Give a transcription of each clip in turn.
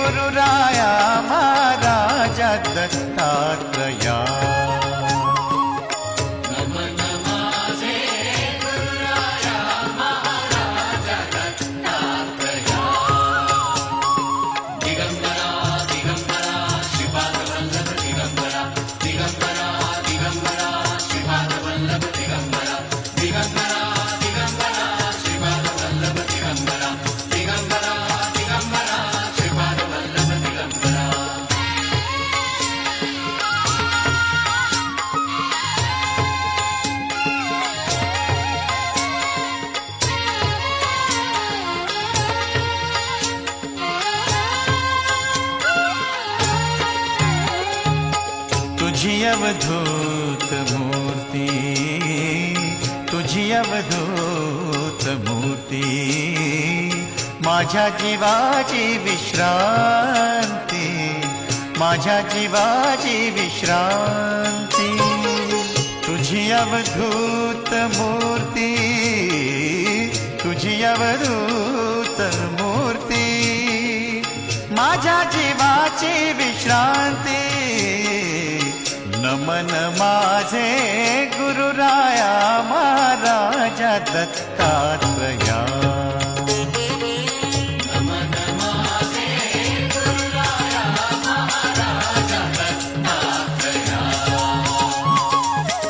गुरुराया महाराजा दत्तात्रया। नमन माझे गुरुराया महाराजा दत्तात्रया। दिगंबरा दिगंबरा श्रीपाद वल्लभ दिगंबरा दिगंबरा दिगंबरा श्रीपाद वल्लभ दिगंबरा दिगंबरा दिगंबरा श्रीपाद वल्लभ दिगंबरा दिगंबरा दिगंबरा श्रीपाद वल्लभ दिगंबरा। तुझी अवधूत मूर्ती, तुझी अवधूत मूर्ती, माझ्या जीवाची विश्रांती, माझ्या जीवाची विश्रांती। तुझी अवधूत मूर्ती, तुझी अवधूत मूर्ती, माझ्या जीवाची विश्रांती। नमन माझे गुरुराया महाराजा दत्तात्रया। नमन माझे गुरुराया महाराजा दत्तात्रया।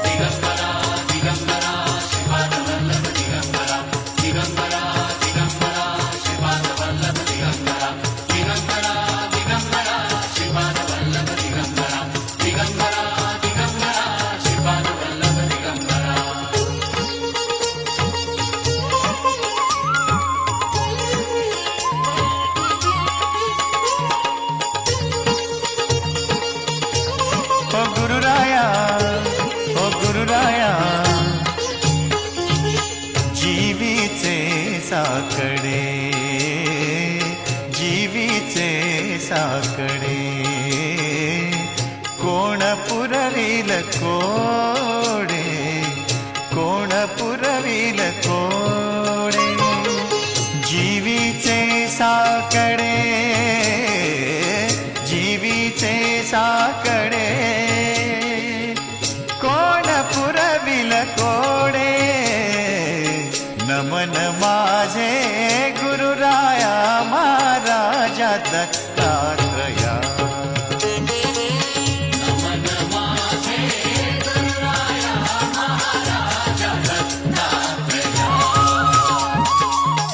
दिगंबरा दिगंबरा श्रीपाद वल्लभ दिगंबरा दिगंबरा दिगंबरा श्रीपाद वल्लभ दिगंबरा दिगंबरा दिगंबरा श्रीपाद वल्लभ दिगंबरा दिगंबरा दिगंबरा श्रीपाद वल्लभ दिगंबरा। ओ गुरुराया, ओ गुरुराया, जीवीचे साकडे, जीवीचे साकडे, कोण पुरविल कोडे, कोण पुरविल कोडे। जीवीचे साकडे, जीवीचे साकडे, कोण पुरविल कोडे। नमन माझे गुरुराया महाराजा दत्तात्रया। नमन माझे गुरुराया महाराजा दत्तात्रया।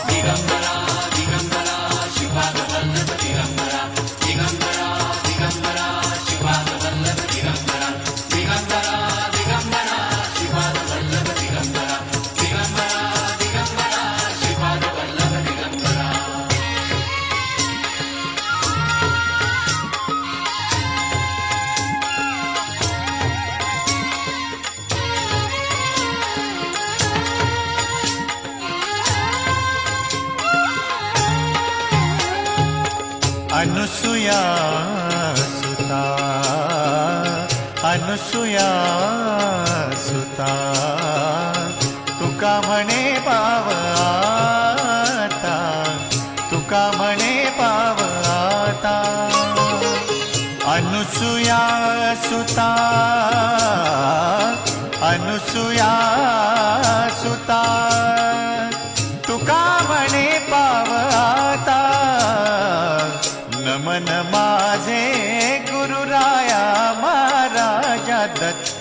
दिगंबरा दिगंबरा श्रीपाद वल्लभ दिगंबरा दिगंबरा दिगंबरा श्रीपाद वल्लभ दिगंबरा दिगंबरा दिगंबरा श्रीपाद वल्लभ दिगंबरा दिगंबरा दिगंबरा श्रीपाद वल्लभ दिगंबरा। अनुसुया सुता, अनुसुया सुता, तुका म्हणे पाव आता, तुका म्हणे पाव आता। अनुसुया सुता, अनुसुया सुता, तुका म्हणे पाव आता। नमन माझे गुरुराया महाराजा दत्त